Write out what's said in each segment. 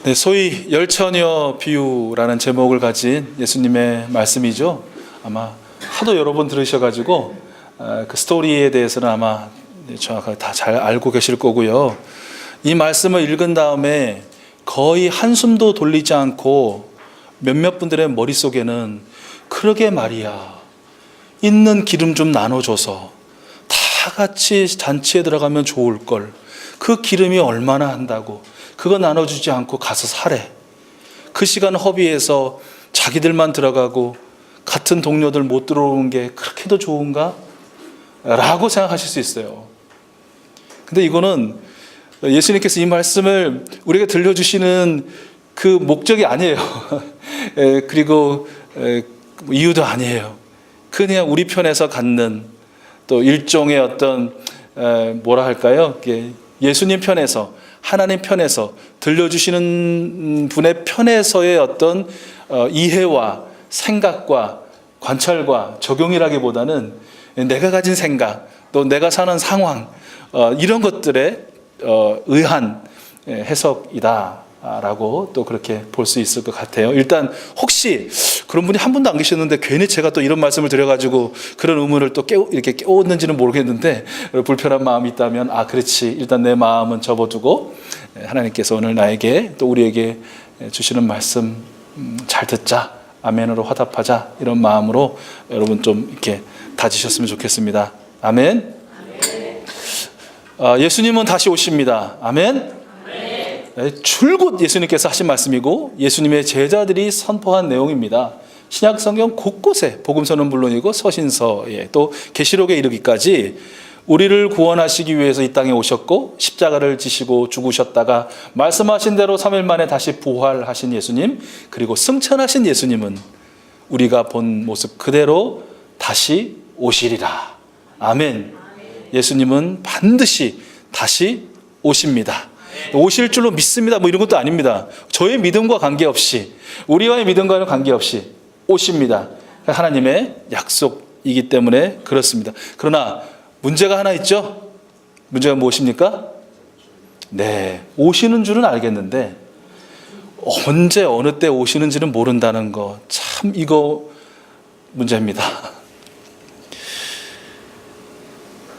네, 소위 열처녀 비유라는 제목을 가진 예수님의 말씀이죠. 아마 하도 여러 번 들으셔가지고 그 스토리에 대해서는 아마 정확하게 다 잘 알고 계실 거고요. 이 말씀을 읽은 다음에 거의 한숨도 돌리지 않고 몇몇 분들의 머릿속에는 그러게 말이야, 있는 기름 좀 나눠줘서 다 같이 잔치에 들어가면 좋을 걸, 그 기름이 얼마나 한다고 그거 나눠주지 않고 가서 사래. 그 시간 허비해서 자기들만 들어가고 같은 동료들 못 들어오는 게 그렇게도 좋은가? 라고 생각하실 수 있어요. 근데 이거는 예수님께서 이 말씀을 우리에게 들려주시는 그 목적이 아니에요. 그리고 이유도 아니에요. 그냥 우리 편에서 갖는 또 일종의 어떤 뭐라 할까요? 예수님 편에서, 하나님 편에서 들려주시는 분의 편에서의 어떤 이해와 생각과 관찰과 적용이라기보다는 내가 가진 생각, 또 내가 사는 상황, 이런 것들에 의한 해석이다라고 또 그렇게 볼 수 있을 것 같아요. 일단 혹시 그런 분이 한 분도 안 계셨는데 괜히 제가 또 이런 말씀을 드려가지고 그런 의문을 또 이렇게 깨웠는지는 모르겠는데, 불편한 마음이 있다면 그렇지, 일단 내 마음은 접어두고 하나님께서 오늘 나에게 또 우리에게 주시는 말씀 잘 듣자, 아멘으로 화답하자, 이런 마음으로 여러분 좀 이렇게 다지셨으면 좋겠습니다. 아멘. 예수님은 다시 오십니다. 아멘. 줄곧 예수님께서 하신 말씀이고 예수님의 제자들이 선포한 내용입니다. 신약 성경 곳곳에, 복음서는 물론이고 서신서에 또 계시록에 이르기까지 우리를 구원하시기 위해서 이 땅에 오셨고 십자가를 지시고 죽으셨다가 말씀하신 대로 3일 만에 다시 부활하신 예수님, 그리고 승천하신 예수님은 우리가 본 모습 그대로 다시 오시리라. 아멘. 예수님은 반드시 다시 오십니다. 오실 줄로 믿습니다, 뭐 이런 것도 아닙니다. 저의 믿음과 관계없이, 우리와의 믿음과는 관계없이 오십니다. 하나님의 약속이기 때문에 그렇습니다. 그러나 문제가 하나 있죠. 문제가 무엇입니까? 네, 오시는 줄은 알겠는데 언제 어느 때 오시는지는 모른다는 거, 참 이거 문제입니다.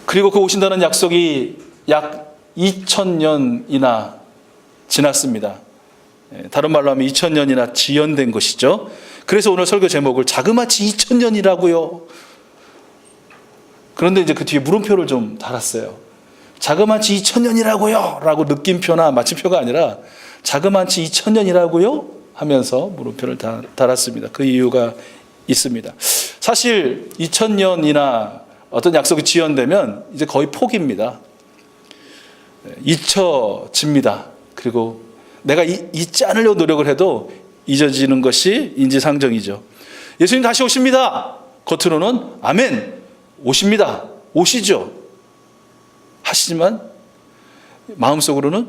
그리고 그 오신다는 약속이 약 2000년이나 지났습니다. 다른 말로 하면 2000년이나 지연된 것이죠. 그래서 오늘 설교 제목을 자그마치 2000년이라고요. 그런데 이제 그 뒤에 물음표를 좀 달았어요. 자그마치 2000년이라고요 라고 느낌표나 마침표가 아니라 자그마치 2000년이라고요 하면서 물음표를 달았습니다. 그 이유가 있습니다. 사실 2000년이나 어떤 약속이 지연되면 이제 거의 포기입니다. 잊혀집니다. 그리고 내가 잊지 않으려고 노력을 해도 잊어지는 것이 인지상정이죠. 예수님 다시 오십니다. 겉으로는 아멘, 오십니다, 오시죠 하시지만 마음속으로는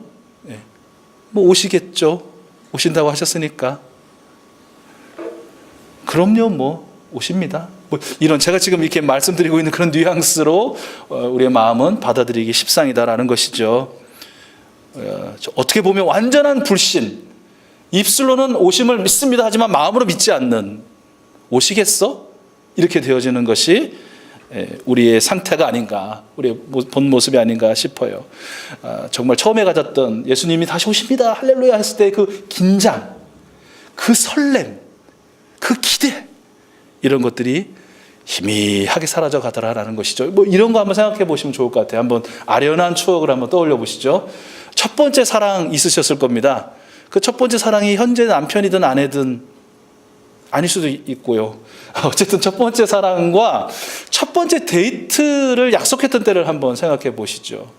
뭐 오시겠죠, 오신다고 하셨으니까 그럼요, 뭐 오십니다, 뭐 이런, 제가 지금 이렇게 말씀드리고 있는 그런 뉘앙스로 우리의 마음은 받아들이기 십상이다라는 것이죠. 어떻게 보면 완전한 불신, 입술로는 오심을 믿습니다 하지만 마음으로 믿지 않는, 오시겠어? 이렇게 되어지는 것이 우리의 상태가 아닌가, 우리의 본 모습이 아닌가 싶어요. 정말 처음에 가졌던 예수님이 다시 오십니다, 할렐루야 했을 때 그 긴장, 그 설렘, 그 기대, 이런 것들이 희미하게 사라져 가더라라는 것이죠. 뭐 이런 거 한번 생각해 보시면 좋을 것 같아요. 한번 아련한 추억을 한번 떠올려 보시죠. 첫 번째 사랑 있으셨을 겁니다. 그 첫 번째 사랑이 현재 남편이든 아내든 아닐 수도 있고요. 어쨌든 첫 번째 사랑과 첫 번째 데이트를 약속했던 때를 한번 생각해 보시죠.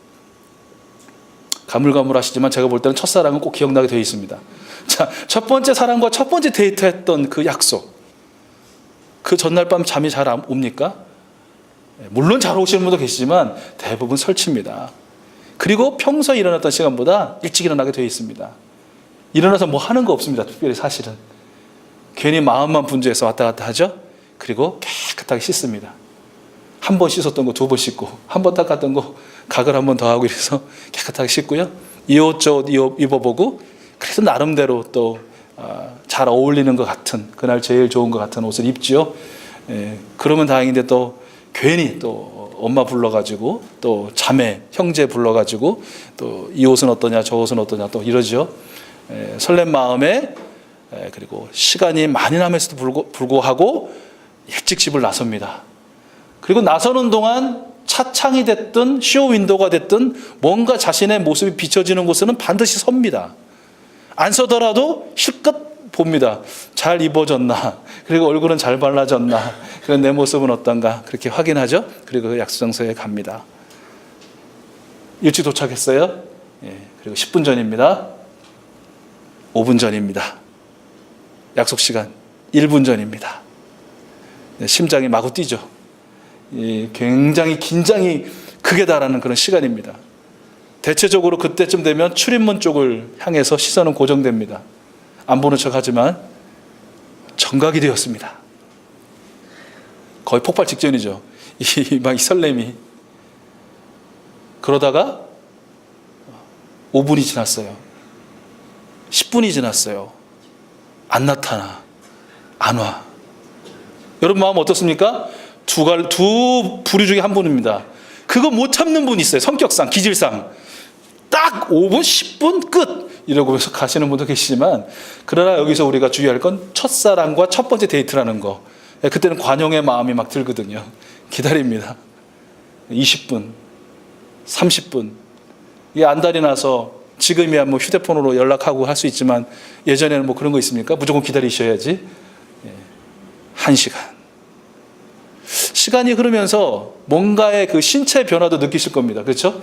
가물가물하시지만 제가 볼 때는 첫사랑은 꼭 기억나게 되어 있습니다. 자, 첫 번째 사랑과 첫 번째 데이트했던 그 약속, 그 전날 밤 잠이 잘 옵니까? 물론 잘 오시는 분도 계시지만 대부분 설칩니다. 그리고 평소에 일어났던 시간보다 일찍 일어나게 되어 있습니다. 일어나서 뭐 하는 거 없습니다. 특별히 사실은 괜히 마음만 분주해서 왔다 갔다 하죠. 그리고 깨끗하게 씻습니다. 한 번 씻었던 거 2번 씻고, 한 번 닦았던 거 가글 한 번 더 하고, 이래서 깨끗하게 씻고요, 이 옷 저 옷 입어보고, 그래 그래도 나름대로 또 잘 어울리는 것 같은, 그날 제일 좋은 것 같은 옷을 입지요. 그러면 다행인데 또 괜히 또 엄마 불러가지고 또 자매, 형제 불러가지고 또 이 옷은 어떠냐 저 옷은 어떠냐 또 이러죠. 설렘 마음에 그리고 시간이 많이 남았음에도 불구하고 일찍 집을 나섭니다. 그리고 나서는 동안 차창이 됐든 쇼 윈도우가 됐든 뭔가 자신의 모습이 비춰지는 곳에는 반드시 섭니다. 안 서더라도 실컷 봅니다. 잘 입어졌나, 그리고 얼굴은 잘 발라졌나, 그리고 내 모습은 어떤가 그렇게 확인하죠. 그리고 그 약속 장소에 갑니다. 일찍 도착했어요. 그리고 10분 전입니다. 5분 전입니다. 약속 시간 1분 전입니다. 심장이 마구 뛰죠. 굉장히 긴장이 극에 달하는 그런 시간입니다. 대체적으로 그때쯤 되면 출입문 쪽을 향해서 시선은 고정됩니다. 안 보는 척하지만 정각이 되었습니다. 거의 폭발 직전이죠. 이 설렘이. 그러다가 5분이 지났어요. 10분이 지났어요. 안 나타나. 안 와. 여러분 마음 어떻습니까? 두 부류 중에 한 분입니다. 그거 못 참는 분이 있어요. 성격상, 기질상. 딱 5분, 10분 끝! 이러고 가시는 분도 계시지만, 그러나 여기서 우리가 주의할 건 첫사랑과 첫 번째 데이트라는 거. 그때는 관용의 마음이 막 들거든요. 기다립니다. 20분, 30분. 이게 안달이 나서 지금이야 뭐 휴대폰으로 연락하고 할 수 있지만 예전에는 뭐 그런 거 있습니까? 무조건 기다리셔야지. 1시간. 시간이 흐르면서 뭔가의 그 신체 변화도 느끼실 겁니다. 그렇죠?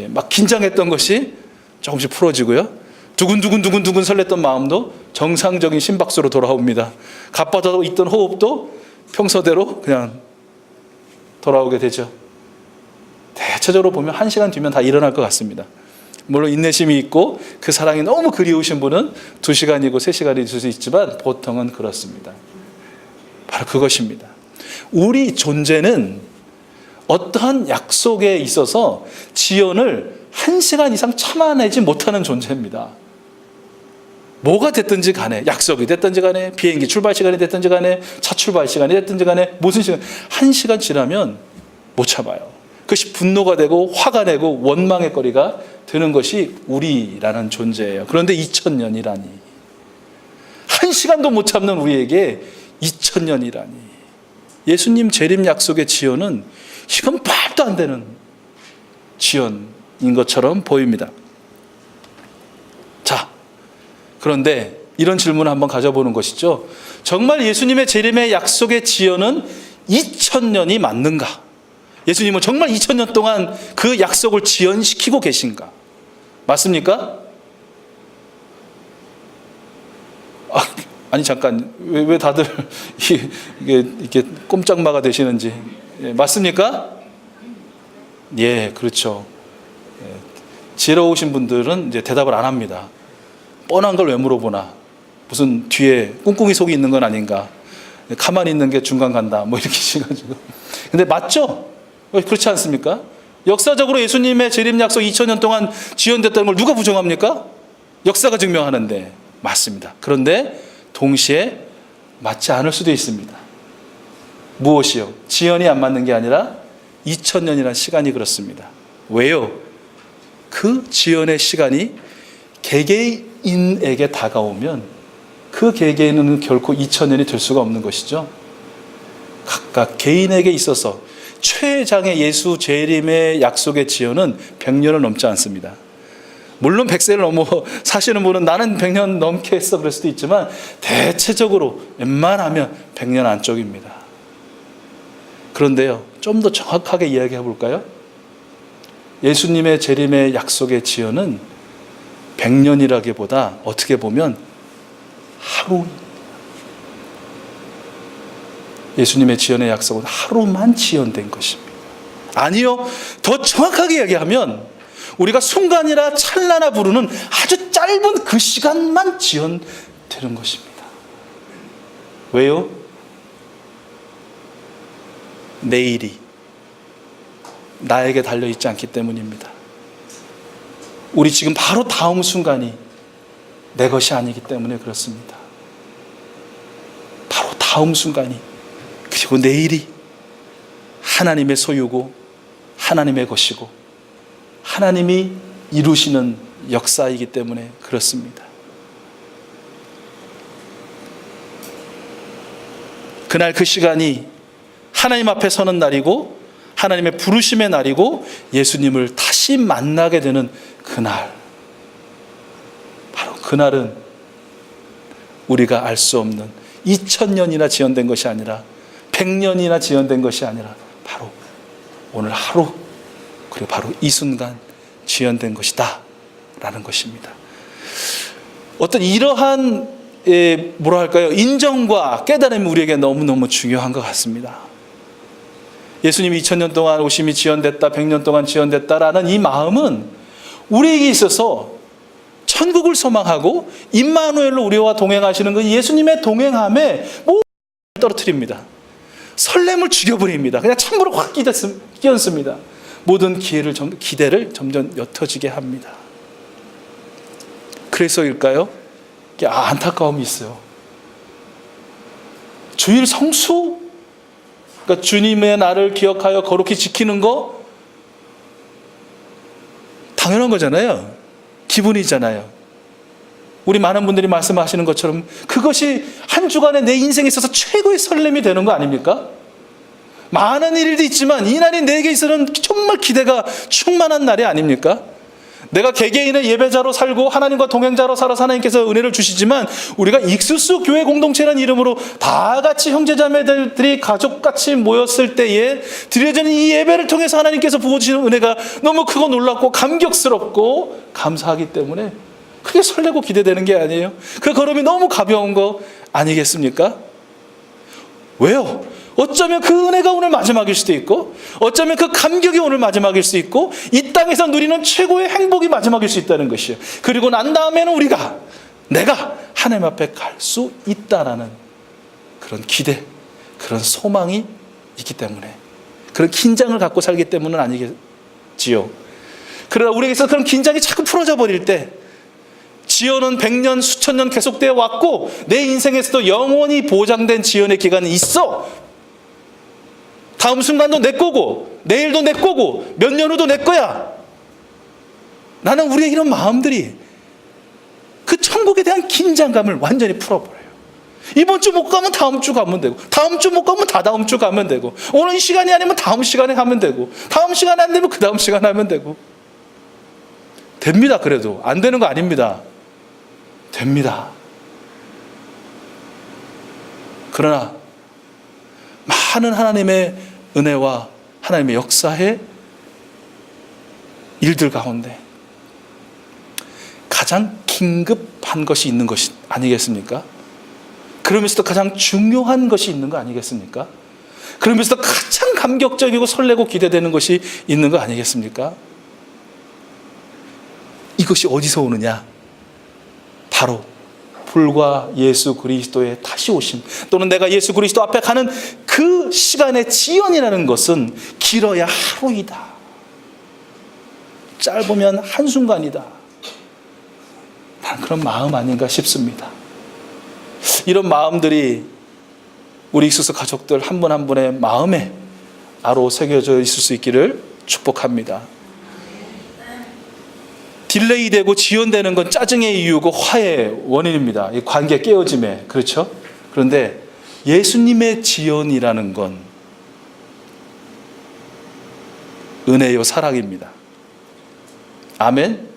막 긴장했던 것이 조금씩 풀어지고요. 두근두근 설렜던 마음도 정상적인 심박수로 돌아옵니다. 가빠져 있던 호흡도 평소대로 그냥 돌아오게 되죠. 대체적으로 보면 1시간 뒤면 다 일어날 것 같습니다. 물론 인내심이 있고 그 사랑이 너무 그리우신 분은 2시간이고 3시간이 될 수 있지만 보통은 그렇습니다. 바로 그것입니다. 우리 존재는 어떠한 약속에 있어서 지연을 1시간 이상 참아내지 못하는 존재입니다. 뭐가 됐든지 간에, 약속이 됐든지 간에, 비행기 출발 시간이 됐든지 간에, 차 출발 시간이 됐든지 간에, 무슨 시간, 1시간 지나면 못 참아요. 그것이 분노가 되고 화가 되고 원망의 거리가 되는 것이 우리라는 존재예요. 그런데 2000년이라니. 1시간도 못 참는 우리에게 2000년이라니. 예수님 재림 약속의 지연은 이건 말도 안 되는 지연인 것처럼 보입니다. 자, 그런데 이런 질문을 한번 가져보는 것이죠. 정말 예수님의 재림의 약속의 지연은 2000년이 맞는가? 예수님은 정말 2000년 동안 그 약속을 지연시키고 계신가? 맞습니까? 아니 잠깐, 왜 다들 이게 꼼짝마가 되시는지. 맞습니까? 예, 그렇죠. 지혜로우신 분들은 이제 대답을 안 합니다. 뻔한 걸 왜 물어보나? 무슨 뒤에 꿍꿍이 속이 있는 건 아닌가? 가만히 있는 게 중간 간다. 뭐 이렇게 해가지고. 근데 맞죠? 그렇지 않습니까? 역사적으로 예수님의 재림 약속 2000년 동안 지연됐다는 걸 누가 부정합니까? 역사가 증명하는데 맞습니다. 그런데 동시에 맞지 않을 수도 있습니다. 무엇이요? 지연이 안 맞는 게 아니라 2000년이라는 시간이 그렇습니다. 왜요? 그 지연의 시간이 개개인에게 다가오면 그 개개인은 결코 2000년이 될 수가 없는 것이죠. 각각 개인에게 있어서 최장의 예수 재림의 약속의 지연은 100년을 넘지 않습니다. 물론 100세를 넘어 사시는 분은 나는 100년 넘게 했어 그럴 수도 있지만 대체적으로 웬만하면 100년 안쪽입니다. 그런데요, 좀 더 정확하게 이야기해 볼까요? 예수님의 재림의 약속의 지연은 100년이라기보다 어떻게 보면 하루, 예수님의 지연의 약속은 하루만 지연된 것입니다. 아니요, 더 정확하게 이야기하면 우리가 순간이라 찰나나 부르는 아주 짧은 그 시간만 지연되는 것입니다. 왜요? 내일이 나에게 달려있지 않기 때문입니다. 우리 지금 바로 다음 순간이 내 것이 아니기 때문에 그렇습니다. 바로 다음 순간이, 그리고 내일이 하나님의 소유고 하나님의 것이고 하나님이 이루시는 역사이기 때문에 그렇습니다. 그날 그 시간이 하나님 앞에 서는 날이고 하나님의 부르심의 날이고 예수님을 다시 만나게 되는 그날, 바로 그날은 우리가 알 수 없는 2000년이나 지연된 것이 아니라 100년이나 지연된 것이 아니라 바로 오늘 하루, 그리고 바로 이 순간 지연된 것이다 라는 것입니다. 어떤 이러한 뭐라 할까요? 인정과 깨달음이 우리에게 너무너무 중요한 것 같습니다. 예수님이 2000년 동안 오심이 지연됐다, 100년 동안 지연됐다라는 이 마음은 우리에게 있어서 천국을 소망하고 임마누엘로 우리와 동행하시는 그 예수님의 동행함에 모든 떨어뜨립니다. 설렘을 죽여버립니다. 그냥 찬물을 확 끼얹습니다. 모든 기대를 점점 옅어지게 합니다. 그래서일까요? 안타까움이 있어요. 주일 성수, 그러니까 주님의 날을 기억하여 거룩히 지키는 거 당연한 거잖아요. 기분이잖아요. 우리 많은 분들이 말씀하시는 것처럼 그것이 한 주간에 내 인생에 있어서 최고의 설렘이 되는 거 아닙니까? 많은 일도 있지만 이 날이 내게 있어서는 정말 기대가 충만한 날이 아닙니까? 내가 개개인의 예배자로 살고 하나님과 동행자로 살아서 하나님께서 은혜를 주시지만 우리가 익수수 교회 공동체라는 이름으로 다 같이 형제자매들이 가족같이 모였을 때에 드려지는 이 예배를 통해서 하나님께서 부어주시는 은혜가 너무 크고 놀랍고 감격스럽고 감사하기 때문에 크게 설레고 기대되는 게 아니에요. 그 걸음이 너무 가벼운 거 아니겠습니까? 왜요? 어쩌면 그 은혜가 오늘 마지막일 수도 있고 어쩌면 그 감격이 오늘 마지막일 수 있고 이 땅에서 누리는 최고의 행복이 마지막일 수 있다는 것이에요. 그리고 난 다음에는 내가 하나님 앞에 갈 수 있다라는 그런 기대, 그런 소망이 있기 때문에, 그런 긴장을 갖고 살기 때문은 아니겠지요. 그러나 우리에게서 그런 긴장이 자꾸 풀어져 버릴 때 지연은 100년, 수천 년 계속되어 왔고 내 인생에서도 영원히 보장된 지연의 기간이 있어. 다음 순간도 내 거고 내일도 내 거고 몇 년 후도 내 거야. 나는 우리의 이런 마음들이 그 천국에 대한 긴장감을 완전히 풀어버려요. 이번 주 못 가면 다음 주 가면 되고 다음 주 못 가면 다다음 주 가면 되고 오늘 시간이 아니면 다음 시간에 가면 되고 다음 시간에 안 되면 그 다음 시간에 하면 되고 됩니다. 그래도 안 되는 거 아닙니다. 됩니다. 그러나 많은 하나님의 은혜와 하나님의 역사의 일들 가운데 가장 긴급한 것이 있는 것이 아니겠습니까? 그러면서도 가장 중요한 것이 있는 거 아니겠습니까? 그러면서도 가장 감격적이고 설레고 기대되는 것이 있는 거 아니겠습니까? 이것이 어디서 오느냐? 바로 불과 예수 그리스도의 다시 오심, 또는 내가 예수 그리스도 앞에 가는 그 시간의 지연이라는 것은 길어야 하루이다, 짧으면 한순간이다, 그런 마음 아닌가 싶습니다. 이런 마음들이 우리 익수수 가족들 한 분 한 분의 마음에 아로 새겨져 있을 수 있기를 축복합니다. 딜레이되고 지연되는 건 짜증의 이유고 화해의 원인입니다. 이 관계 깨어짐에. 그렇죠? 그런데 예수님의 지연이라는 건 은혜요 사랑입니다. 아멘?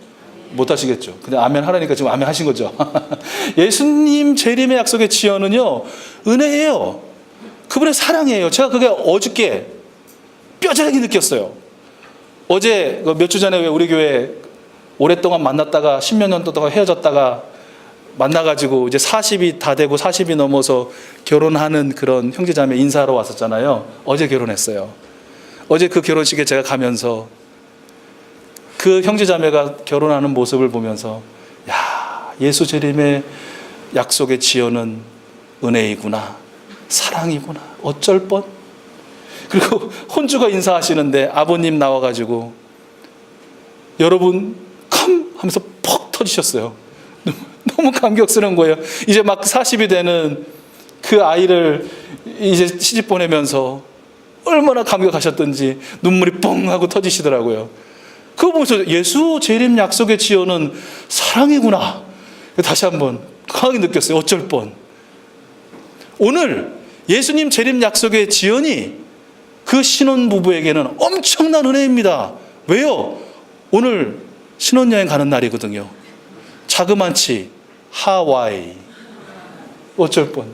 못 하시겠죠? 근데 아멘 하라니까 지금 아멘 하신 거죠? 예수님 재림의 약속의 지연은요 은혜예요. 그분의 사랑이에요. 제가 그게 어저께 뼈저리게 느꼈어요. 어제 몇 주 전에 우리 교회 오랫동안 만났다가 10몇 년 동안 헤어졌다가 만나가지고 이제 40이 다 되고 40이 넘어서 결혼하는 그런 형제자매 인사하러 왔었잖아요. 어제 결혼했어요. 어제 그 결혼식에 제가 가면서 그 형제자매가 결혼하는 모습을 보면서 야, 예수 재림의 약속의 지연은 은혜이구나, 사랑이구나, 어쩔 뻔. 그리고 혼주가 인사하시는데 아버님 나와가지고 여러분 컴 하면서 퍽 터지셨어요. 너무 감격스러운 거예요. 이제 막 40이 되는 그 아이를 이제 시집 보내면서 얼마나 감격하셨던지 눈물이 뻥 하고 터지시더라고요. 그거 보면서 예수 재림 약속의 지연은 사랑이구나. 다시 한번 강하게 느꼈어요. 어쩔 뻔. 오늘 예수님 재림 약속의 지연이 그 신혼부부에게는 엄청난 은혜입니다. 왜요? 오늘 신혼여행 가는 날이거든요. 자그만치 하와이. 어쩔 뻔.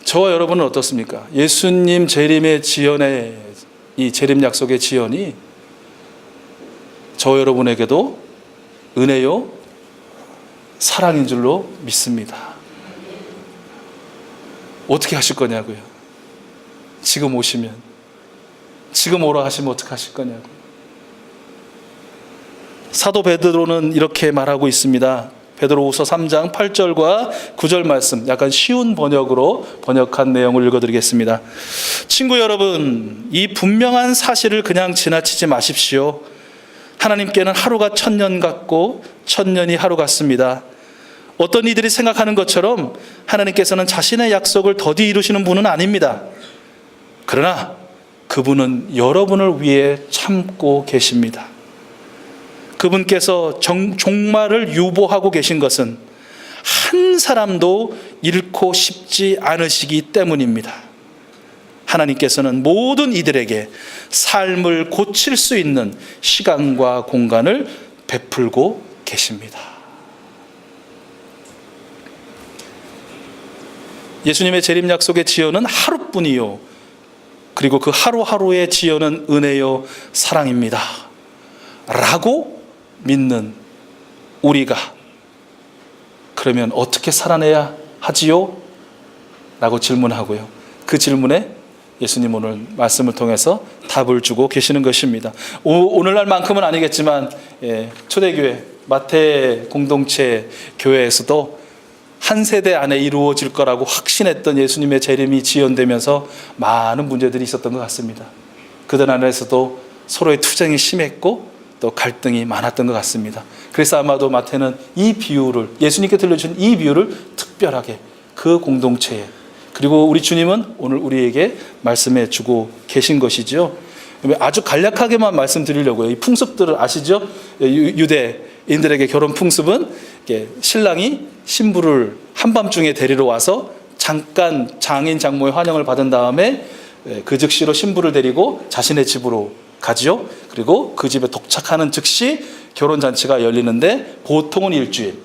저와 여러분은 어떻습니까? 예수님 재림의 지연의 이 재림 약속의 지연이 저와 여러분에게도 은혜요, 사랑인 줄로 믿습니다. 어떻게 하실 거냐고요? 지금 오시면, 지금 오라 하시면 어떻게 하실 거냐고. 사도 베드로는 이렇게 말하고 있습니다. 베드로후서 3장 8절과 9절 말씀, 약간 쉬운 번역으로 번역한 내용을 읽어드리겠습니다. 친구 여러분, 이 분명한 사실을 그냥 지나치지 마십시오. 하나님께는 하루가 1000년 같고 1000년이 하루 같습니다. 어떤 이들이 생각하는 것처럼 하나님께서는 자신의 약속을 더디 이루시는 분은 아닙니다. 그러나 그분은 여러분을 위해 참고 계십니다. 그분께서 종말을 유보하고 계신 것은 한 사람도 잃고 싶지 않으시기 때문입니다. 하나님께서는 모든 이들에게 삶을 고칠 수 있는 시간과 공간을 베풀고 계십니다. 예수님의 재림 약속의 지연은 하루뿐이요, 그리고 그 하루하루의 지연은 은혜요, 사랑입니다 라고 믿는 우리가 그러면 어떻게 살아내야 하지요? 라고 질문하고요, 그 질문에 예수님 오늘 말씀을 통해서 답을 주고 계시는 것입니다. 오늘날만큼은 아니겠지만 초대교회 마태 공동체 교회에서도 한 세대 안에 이루어질 거라고 확신했던 예수님의 재림이 지연되면서 많은 문제들이 있었던 것 같습니다. 그들 안에서도 서로의 투쟁이 심했고 또 갈등이 많았던 것 같습니다. 그래서 아마도 마태는 이 비유를, 예수님께 들려준 이 비유를 특별하게 그 공동체에, 그리고 우리 주님은 오늘 우리에게 말씀해 주고 계신 것이죠. 아주 간략하게만 말씀드리려고요. 이 풍습들을 아시죠? 유대인들에게 결혼 풍습은 신랑이 신부를 한밤중에 데리러 와서 잠깐 장인 장모의 환영을 받은 다음에 그 즉시로 신부를 데리고 자신의 집으로 가죠. 그리고 그 집에 도착하는 즉시 결혼잔치가 열리는데 보통은 일주일,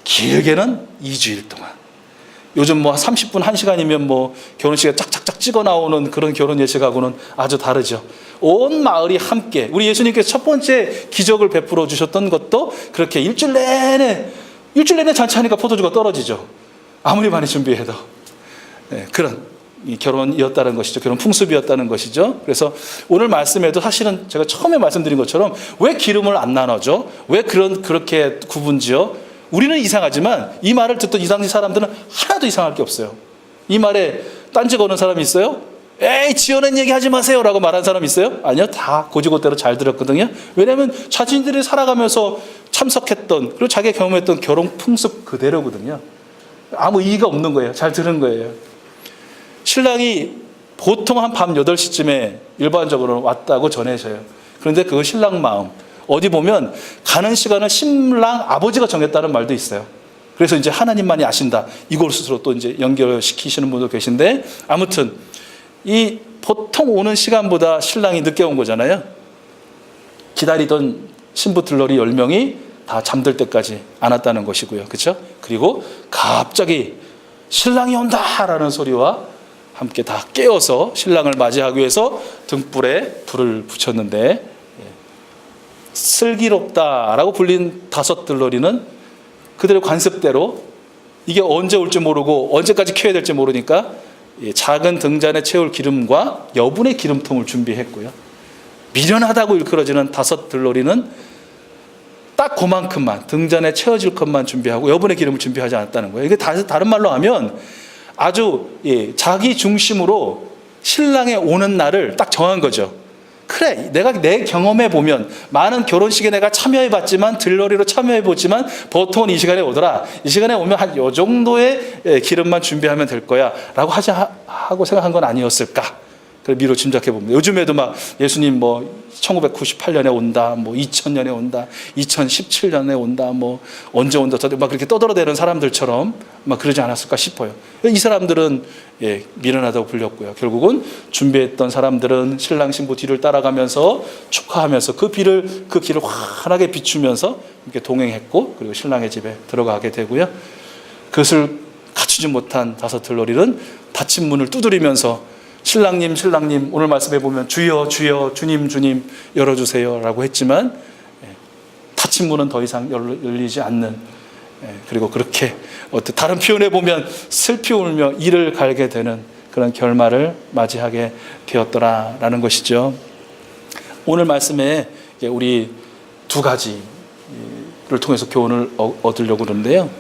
길게는 2주일 동안. 요즘 30분, 1시간이면 결혼식에 짝짝짝 찍어 나오는 그런 결혼 예식하고는 아주 다르죠. 온 마을이 함께, 우리 예수님께서 첫 번째 기적을 베풀어 주셨던 것도 그렇게 일주일 내내 잔치하니까 포도주가 떨어지죠. 아무리 많이 준비해도. 그런 결혼이었다는 것이죠. 결혼 풍습이었다는 것이죠. 그래서 오늘 말씀에도 사실은 제가 처음에 말씀드린 것처럼 왜 기름을 안 나눠줘? 왜 그렇게 구분지어? 우리는 이상하지만 이 말을 듣던 이 당시 사람들은 하나도 이상할 게 없어요. 이 말에 딴지 거는 사람이 있어요? 에이, 지어낸 얘기 하지 마세요 라고 말한 사람이 있어요? 아니요, 다 고지고대로 잘 들었거든요. 왜냐하면 자신들이 살아가면서 참석했던, 그리고 자기가 경험했던 결혼 풍습 그대로거든요. 아무 이의가 없는 거예요. 잘 들은 거예요. 신랑이 보통 한 밤 8시쯤에 일반적으로 왔다고 전해져요. 그런데 그 신랑 마음, 어디 보면 가는 시간을 신랑 아버지가 정했다는 말도 있어요. 그래서 이제 하나님만이 아신다, 이것으로 또 이제 연결시키시는 분도 계신데, 아무튼 이 보통 오는 시간보다 신랑이 늦게 온 거잖아요. 기다리던 신부 들러리 10명이 다 잠들 때까지 안 왔다는 것이고요. 그렇죠? 그리고 갑자기 신랑이 온다라는 소리와 함께 다 깨어서 신랑을 맞이하기 위해서 등불에 불을 붙였는데, 슬기롭다라고 불린 5 들러리는 그들의 관습대로 이게 언제 올지 모르고 언제까지 켜야 될지 모르니까 작은 등잔에 채울 기름과 여분의 기름통을 준비했고요. 미련하다고 일컬어지는 5 들러리는 딱 그만큼만 등잔에 채워질 것만 준비하고 여분의 기름을 준비하지 않았다는 거예요. 이게 다른 말로 하면 아주 자기 중심으로 신랑의 오는 날을 딱 정한 거죠. 그래, 내가 내 경험해 보면 많은 결혼식에 내가 참여해 봤지만 들러리로 참여해 보지만 보통은 이 시간에 오더라. 이 시간에 오면 한 요 정도의 기름만 준비하면 될 거야 라고 하고 생각한 건 아니었을까. 그래 미로 짐작해 봅니다. 요즘에도 막 예수님 뭐 1998년에 온다, 뭐 2000년에 온다, 2017년에 온다, 뭐 언제 온다, 막 그렇게 떠들어대는 사람들처럼 막 그러지 않았을까 싶어요. 이 사람들은 미련하다고 불렸고요. 결국은 준비했던 사람들은 신랑 신부 뒤를 따라가면서 축하하면서 그 길을 환하게 비추면서 이렇게 동행했고, 그리고 신랑의 집에 들어가게 되고요. 그것을 갖추지 못한 다섯 들러리는 닫힌 문을 두드리면서 신랑님 오늘 말씀해 보면 주여 주여 주님 주님 열어주세요 라고 했지만 닫힌 문은 더 이상 열리지 않는, 그리고 그렇게 다른 표현에 보면 슬피 울며 이를 갈게 되는 그런 결말을 맞이하게 되었더라라는 것이죠. 오늘 말씀에 우리 두 가지를 통해서 교훈을 얻으려고 그러는데요.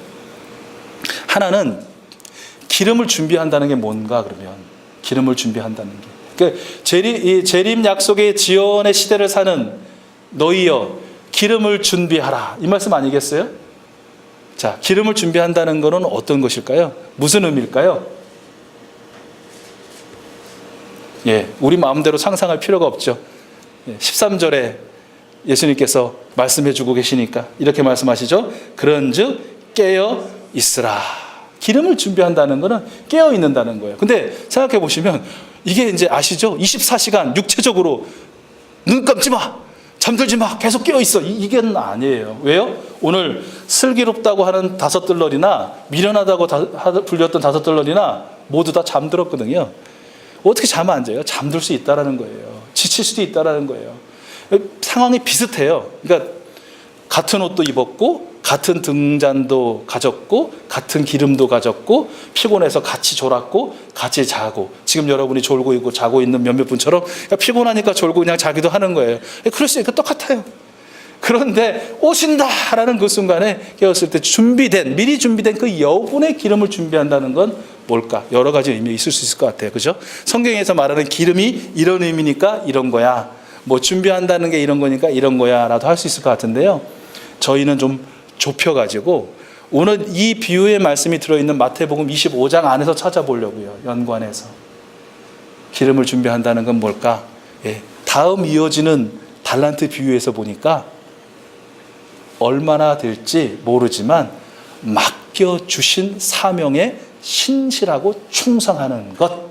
하나는 기름을 준비한다는 게 뭔가 그러면 기름을 준비한다는 게, 그러니까 재림 약속의 지연의 시대를 사는 너희여 기름을 준비하라, 이 말씀 아니겠어요? 자, 기름을 준비한다는 것은 어떤 것일까요? 무슨 의미일까요? 우리 마음대로 상상할 필요가 없죠. 13절에 예수님께서 말씀해 주고 계시니까 이렇게 말씀하시죠. 그런즉 깨어 있으라. 기름을 준비한다는 것은 깨어 있는다는 거예요. 근데 생각해 보시면 이게 이제 아시죠? 24시간 육체적으로 눈 감지 마, 잠들지 마, 계속 깨어 있어, 이게 아니에요. 왜요? 오늘 슬기롭다고 하는 다섯 들러리나 미련하다고 불렸던 다섯 들러리나 모두 다 잠들었거든요. 어떻게 잠 안 자요? 잠들 수 있다라는 거예요. 지칠 수도 있다라는 거예요. 상황이 비슷해요. 그러니까 같은 옷도 입었고 같은 등잔도 가졌고 같은 기름도 가졌고 피곤해서 같이 졸았고 같이 자고, 지금 여러분이 졸고 있고 자고 있는 몇몇 분처럼 피곤하니까 졸고 그냥 자기도 하는 거예요. 그럴 수 있고 똑같아요. 그런데 오신다라는 그 순간에 깨었을 때 미리 준비된 그 여분의 기름을 준비한다는 건 뭘까? 여러 가지 의미 있을 수 있을 것 같아요. 그죠? 성경에서 말하는 기름이 이런 의미니까 이런 거야, 뭐 준비한다는 게 이런 거니까 이런 거야 라도 할 수 있을 것 같은데요. 저희는 좀 좁혀가지고 오늘 이 비유의 말씀이 들어있는 마태복음 25장 안에서 찾아보려고요. 연관해서 기름을 준비한다는 건 뭘까? 다음 이어지는 달란트 비유에서 보니까 얼마나 될지 모르지만 맡겨주신 사명에 신실하고 충성하는 것,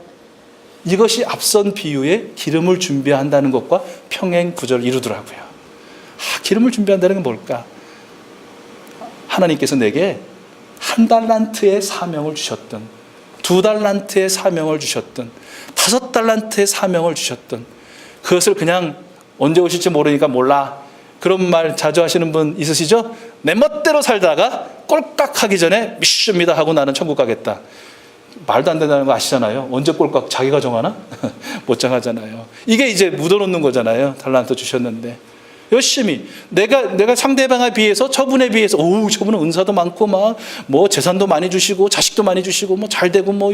이것이 앞선 비유의 기름을 준비한다는 것과 평행 구절을 이루더라고요. 기름을 준비한다는 건 뭘까? 하나님께서 내게 1달란트의 사명을 주셨든 2달란트의 사명을 주셨든 5달란트의 사명을 주셨든, 그것을 그냥 언제 오실지 모르니까 몰라, 그런 말 자주 하시는 분 있으시죠? 내 멋대로 살다가 꼴깍하기 전에 미슈입니다 하고 나는 천국 가겠다. 말도 안 된다는 거 아시잖아요. 언제 꼴깍 자기가 정하나? 못 정하잖아요. 이게 이제 묻어놓는 거잖아요. 달란트 주셨는데 열심히 내가 상대방에 비해서, 저분에 비해서, 저분은 은사도 많고 막 뭐 재산도 많이 주시고 자식도 많이 주시고 뭐 잘 되고 뭐,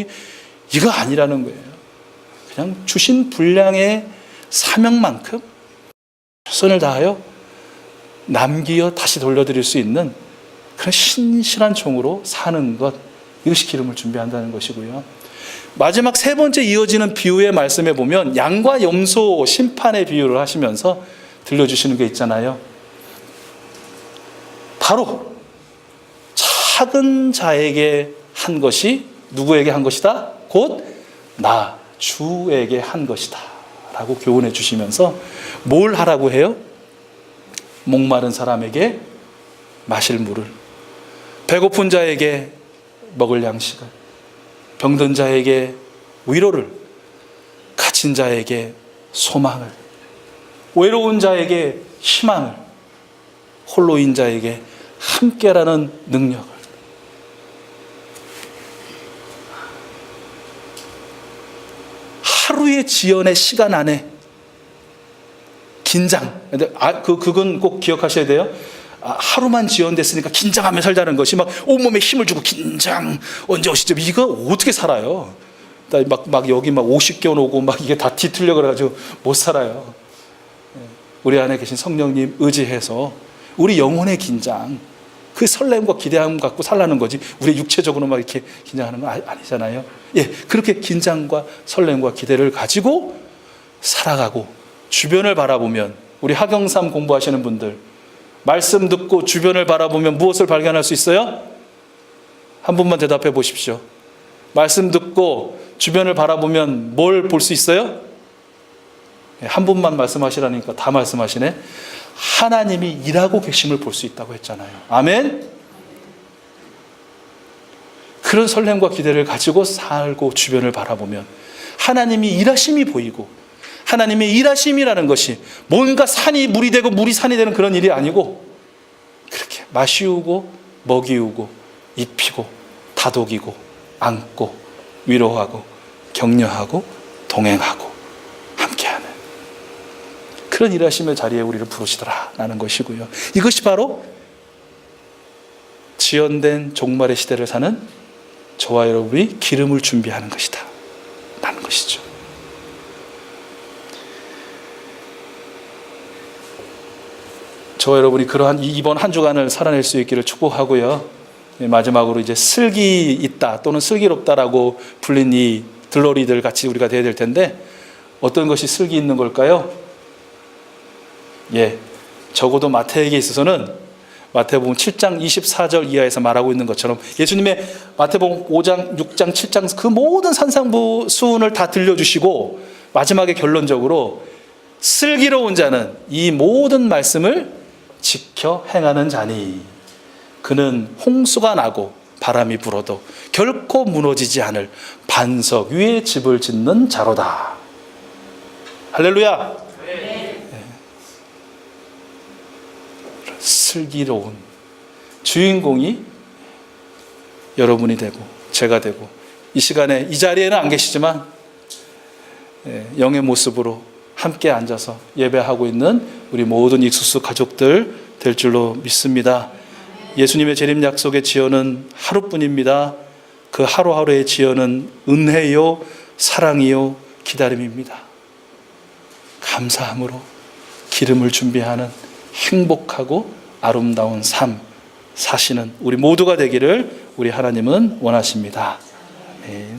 이거 아니라는 거예요. 그냥 주신 분량의 사명만큼 최선을 다하여 남기어 다시 돌려드릴 수 있는 그런 신실한 종으로 사는 것, 이것이 기름을 준비한다는 것이고요. 마지막 세 번째 이어지는 비유의 말씀에 보면 양과 염소 심판의 비유를 하시면서 들려주시는 게 있잖아요. 바로 작은 자에게 한 것이 누구에게 한 것이다? 곧 나 주에게 한 것이다 라고 교훈해 주시면서 뭘 하라고 해요? 목마른 사람에게 마실 물을, 배고픈 자에게 먹을 양식을, 병든 자에게 위로를, 갇힌 자에게 소망을, 외로운 자에게 희망을, 홀로인 자에게 함께라는 능력을. 하루의 지연의 시간 안에 긴장, 그건 꼭 기억하셔야 돼요. 하루만 지연됐으니까 긴장하며 살자는 것이 막 온몸에 힘을 주고 긴장, 언제 오시죠? 이거 어떻게 살아요? 막 여기 막 50견 오고 막 이게 다 뒤틀려 그래가지고 못 살아요. 우리 안에 계신 성령님 의지해서 우리 영혼의 긴장, 그 설렘과 기대함 갖고 살라는 거지 우리 육체적으로 막 이렇게 긴장하는 건 아니잖아요. 예, 그렇게 긴장과 설렘과 기대를 가지고 살아가고 주변을 바라보면, 우리 하경삼 공부하시는 분들 말씀 듣고 주변을 바라보면 무엇을 발견할 수 있어요? 한 분만 대답해 보십시오. 말씀 듣고 주변을 바라보면 뭘 볼 수 있어요? 한 분만 말씀하시라니까 다 말씀하시네. 하나님이 일하고 계심을 볼 수 있다고 했잖아요. 아멘. 그런 설렘과 기대를 가지고 살고 주변을 바라보면 하나님이 일하심이 보이고, 하나님의 일하심이라는 것이 뭔가 산이 물이 되고 물이 산이 되는 그런 일이 아니고, 그렇게 마시우고 먹이우고 입히고 다독이고 안고 위로하고 격려하고 동행하고 함께하는 그런 일하심의 자리에 우리를 부르시더라라는 것이고요. 이것이 바로 지연된 종말의 시대를 사는 저와 여러분이 기름을 준비하는 것이다 라는 것이죠. 저와 여러분이 그러한 이번 한 주간을 살아낼 수 있기를 축복하고요. 마지막으로 이제 슬기 있다 또는 슬기롭다라고 불린 이 들러리들 같이 우리가 돼야 될 텐데, 어떤 것이 슬기 있는 걸까요? 예, 적어도 마태에게 있어서는 마태복음 7장 24절 이하에서 말하고 있는 것처럼 예수님의 마태복음 5장, 6장, 7장 그 모든 산상부 수훈을 다 들려주시고 마지막에 결론적으로 슬기로운 자는 이 모든 말씀을 지켜 행하는 자니 그는 홍수가 나고 바람이 불어도 결코 무너지지 않을 반석 위에 집을 짓는 자로다. 할렐루야. 네. 슬기로운 주인공이 여러분이 되고 제가 되고, 이 시간에 이 자리에는 안 계시지만 영의 모습으로 함께 앉아서 예배하고 있는 우리 모든 익수수 가족들 될 줄로 믿습니다. 예수님의 재림 약속의 지연은 하루뿐입니다. 그 하루하루의 지연은 은혜요, 사랑이요, 기다림입니다. 감사함으로 기름을 준비하는 행복하고 아름다운 삶 사시는 우리 모두가 되기를 우리 하나님은 원하십니다. 네.